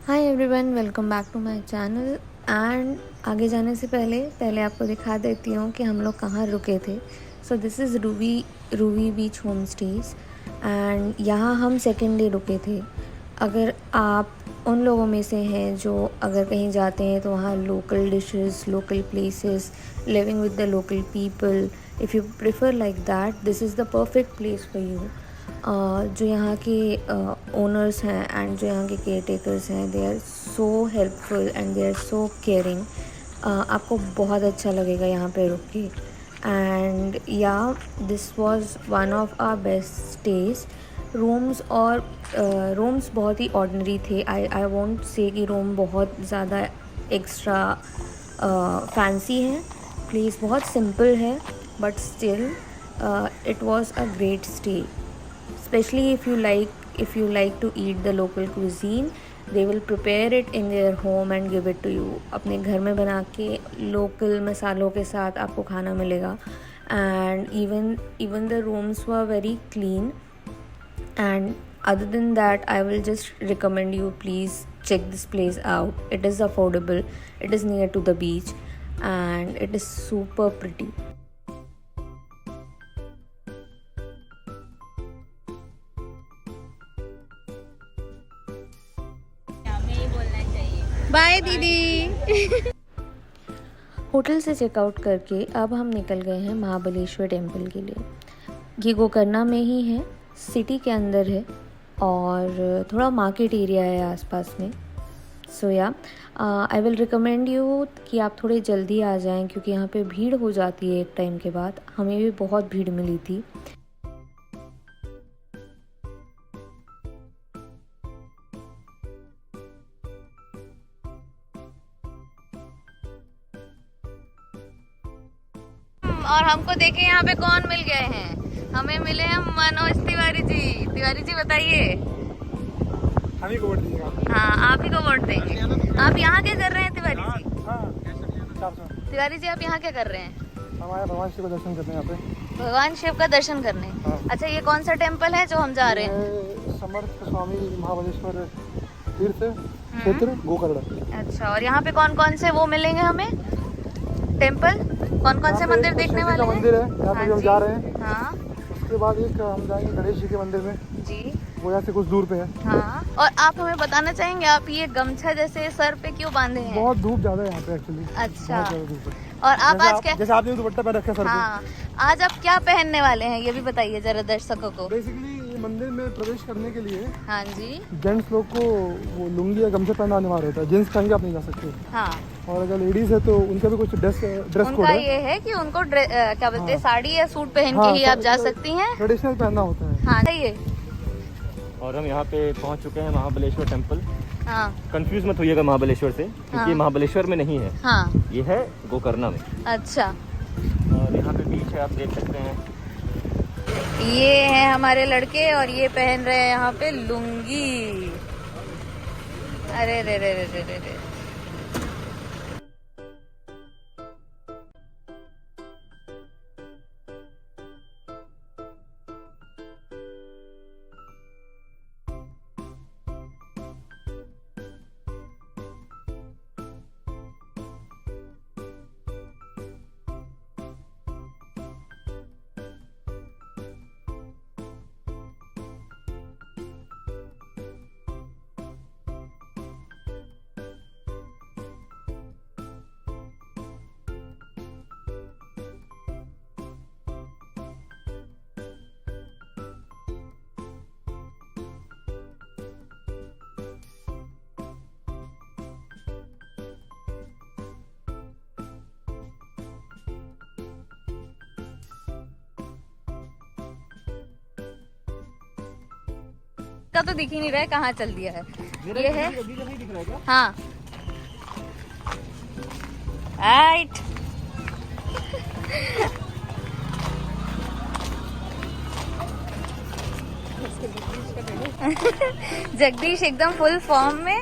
Hi everyone, welcome back to my channel. And आगे जाने से पहले आपको दिखा देती हूँ कि हम लोग कहाँ रुके थे। So this is Ruby beach home stage and यहाँ हम सेकेंड डे रुके थे। अगर आप उन लोगों में से हैं जो अगर कहीं जाते हैं तो वहाँ local dishes, local places, living with the local people, if you prefer like that, this is the perfect place for you. जो यहाँ के ओनर्स हैं एंड जो यहाँ के केयर टेकर्स हैं, they are so helpful and they are so caring. आपको बहुत अच्छा लगेगा यहाँ पे रुक के। एंड या this was one of our best stage. Rooms बहुत ही ऑर्डिनरी थे। आई वोंट से कि रूम बहुत ज़्यादा एक्स्ट्रा फैंसी है। प्लेस बहुत सिंपल है, but still it was a great stay, especially if you like to eat the local cuisine. They will prepare it in their home and give it to you. अपने घर में बना के local मसालों के साथ आपको खाना मिलेगा। And even the rooms were very clean. And other than that, I will just recommend you, please check this place out. It is affordable, it is near to the beach, and it is super pretty. Bye दीदी। Hotel से checkout करके अब हम निकल गए हैं Mahabaleshwar temple के लिए। ये गोकर्णा में ही है, सिटी के अंदर है और थोड़ा मार्केट एरिया है आसपास में। सो या आई विल रिकमेंड यू कि आप थोड़े जल्दी आ जाएं, क्योंकि यहाँ पे भीड़ हो जाती है एक टाइम के बाद। हमें भी बहुत भीड़ मिली थी। और हमको देखे यहाँ पे कौन मिल गए हैं? हमें मिले हैं मनोज तिवारी जी। तिवारी जी बताइए। हम ही को वोट दीजिएगा। हाँ, आप ही को वोट देंगे। आप यहाँ क्या कर रहे हैं तिवारी जी? तिवारी जी, आप यहाँ क्या कर रहे हैं? हमारे भगवान शिव का दर्शन करने यहाँ पे। भगवान शिव का दर्शन करने। हाँ। अच्छा, ये कौन सा टेम्पल है जो हम जा रहे हैं? समर्थ स्वामी महाबलेश्वर तीर्थ क्षेत्र गोकर्ण। अच्छा, और यहाँ पे कौन कौन से वो मिलेंगे हमें टेम्पल? कौन कौन से मंदिर देखने वाले हैं? मंदिर है यहाँ पे हम जा रहे हैं। हाँ। उसके बाद एक हम जाएंगे गणेश जी के मंदिर में जी। वो यहाँ से कुछ दूर पे है। हाँ, और आप हमें बताना चाहेंगे, आप ये गमछा जैसे सर पे क्यों बांधे हैं? बहुत धूप ज्यादा है यहाँ पे एक्चुअली। अच्छा, धूप है। और आप आज क्या, जैसे आपने दुपट्टा पहन रखा है सर पे। हाँ, आज आप क्या पहनने वाले हैं ये भी बताइए जरा दर्शकों को। बेसिकली ये मंदिर में प्रवेश करने के लिए हाँ जी। जेंट्स लोग को वो लुंगी या गमछा पहना अनिवार्य होता है। जेंट्स पहन के आप नहीं जा सकते। हाँ, और अगर लेडीज है तो उनका भी कुछ ड्रेस कोड उनका है। ये है कि उनको क्या बोलते हैं, हाँ। साड़ी या सूट पहन हाँ, के ही आप जा सकती हैं। ट्रेडिशनल पहनना होता है। हाँ, सही। और हम यहाँ पे पहुँच चुके हैं महाबलेश्वर टेम्पल। हाँ। कंफ्यूज मत होइएगा महाबलेश्वर से, क्योंकि हाँ। ये महाबलेश्वर में नहीं है। हाँ। ये है गोकर्णा में। अच्छा, और यहाँ पे बीच है, आप देख सकते हैं। ये हैं हमारे लड़के और ये पहन रहे हैं यहाँ पे लुंगी। अरे रे रे रे रे रे रे। का तो दिख ही नहीं रहा है, कहाँ चल दिया है। ये है, हाँ, राइट। जगदीश एकदम फुल फॉर्म में।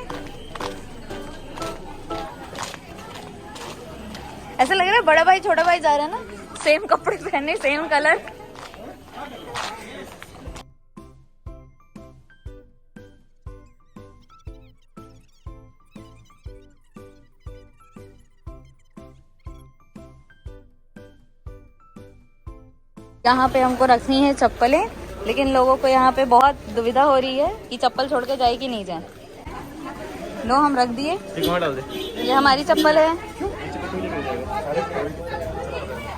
ऐसा लग रहा है बड़ा भाई छोटा भाई जा रहा है ना, सेम कपड़े पहने, सेम कलर। यहाँ पे हमको रखनी है चप्पलें, लेकिन लोगों को यहाँ पे बहुत दुविधा हो रही है कि चप्पल छोड़ के जाए कि नहीं जाए। लो हम रख दिए, डाल दे। ये हमारी चप्पल है।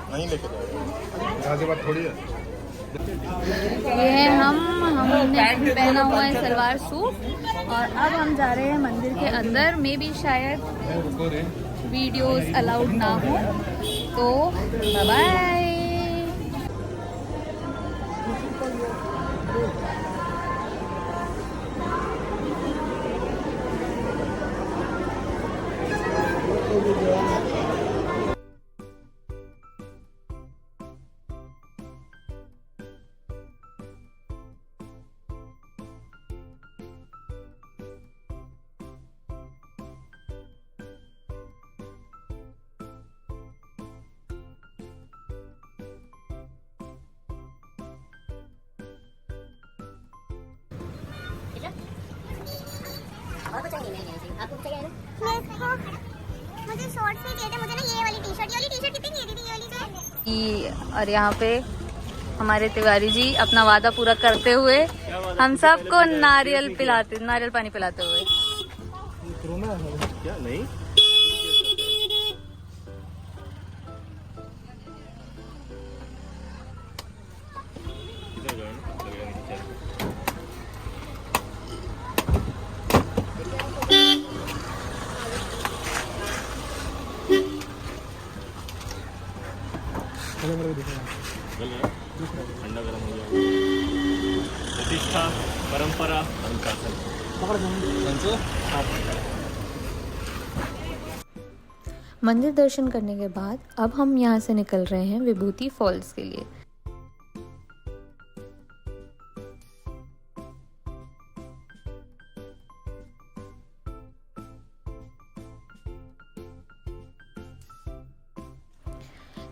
नहीं लेके जाएगा, गाजियाबाद थोड़ी है। ये है हमने पहना हुआ है सलवार सूट, और अब हम जा रहे हैं मंदिर के अंदर। मे बी शायद वीडियोस अलाउड ना हो, तो बाय बाय। और कुछ नहीं आपको कुछ चाहिए ना? मुझे शॉर्ट्स नहीं चाहिए थे, मुझे ना ये वाली टी शर्ट कितनी की थी ये वाली जो? और यहाँ पे हमारे तिवारी जी अपना वादा पूरा करते हुए हम सबको नारियल पानी पिलाते हुए। क्या नहीं ठंडा गर्म हो गया। प्रतिष्ठा, परंपरा, अनुशासन। मंदिर दर्शन करने के बाद अब हम यहाँ से निकल रहे हैं विभूति फॉल्स के लिए।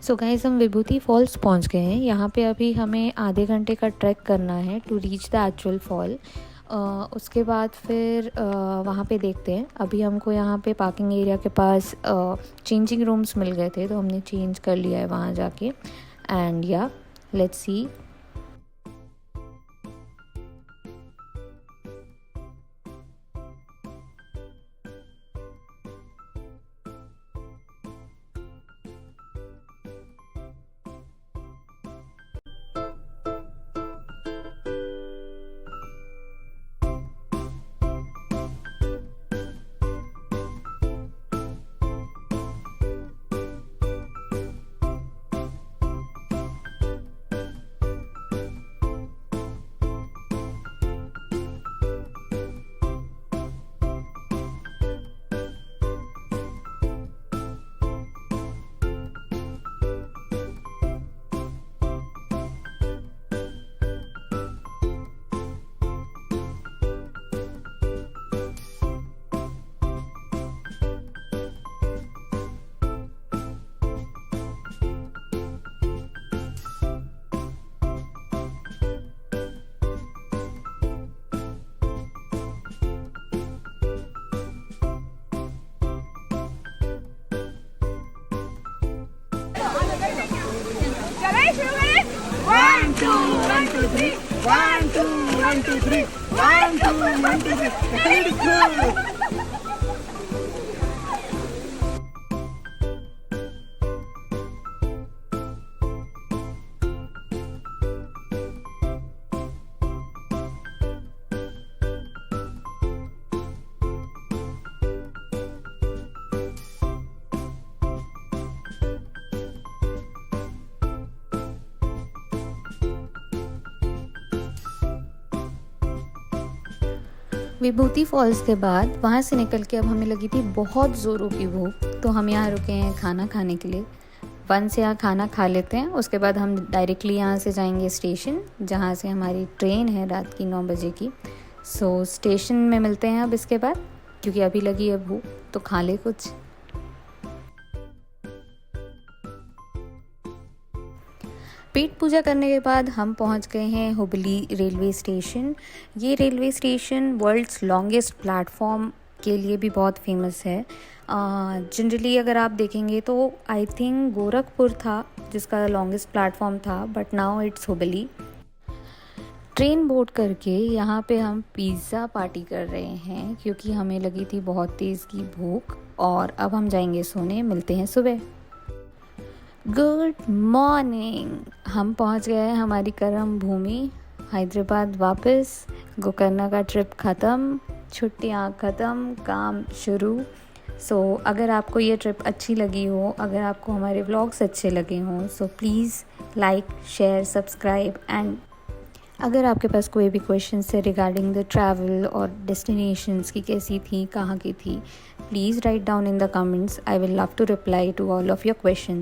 सो गाइस, हम विभूति फॉल्स पहुँच गए हैं। यहाँ पे अभी हमें आधे घंटे का ट्रैक करना है to reach the actual fall. उसके बाद फिर वहाँ पे देखते हैं। अभी हमको यहाँ पे पार्किंग एरिया के पास चेंजिंग रूम्स मिल गए थे, तो हमने चेंज कर लिया है वहाँ जाके। एंड या लेट्स सी। विभूति फॉल्स के बाद वहाँ से निकल के अब हमें लगी थी बहुत ज़ोरों की भूख, तो हम यहाँ रुके हैं खाना खाने के लिए। 1 से यहाँ खाना खा लेते हैं, उसके बाद हम डायरेक्टली यहाँ से जाएंगे स्टेशन, जहाँ से हमारी ट्रेन है रात की 9 बजे की। सो स्टेशन में मिलते हैं अब इसके बाद, क्योंकि अभी लगी है भूख तो खा ले कुछ। पेट पूजा करने के बाद हम पहुंच गए हैं हुबली रेलवे स्टेशन। ये railway station world's longest platform के लिए भी बहुत फेमस है। जनरली अगर आप देखेंगे तो आई थिंक गोरखपुर था जिसका लॉन्गेस्ट प्लेटफॉर्म था, but now it's Hubli. Train board करके यहाँ पे हम पिज़्ज़ा पार्टी कर रहे हैं क्योंकि हमें लगी थी बहुत तेज़ की भूख, और अब हम जाएंगे सोने। मिलते हैं सुबह। गुड मॉर्निंग, हम पहुँच गए हैं हमारी कर्म भूमि हैदराबाद वापस। गोकर्णा का ट्रिप ख़त्म, छुट्टियाँ ख़त्म, काम शुरू। सो अगर आपको ये ट्रिप अच्छी लगी हो, अगर आपको हमारे व्लॉग्स अच्छे लगे हों, so please like, share, subscribe. And अगर आपके पास कोई भी क्वेश्चन है रिगार्डिंग द ट्रैवल और डेस्टिनेशंस की कैसी थी, कहाँ की थी, please write down in the comments. I will love to reply to all of your questions.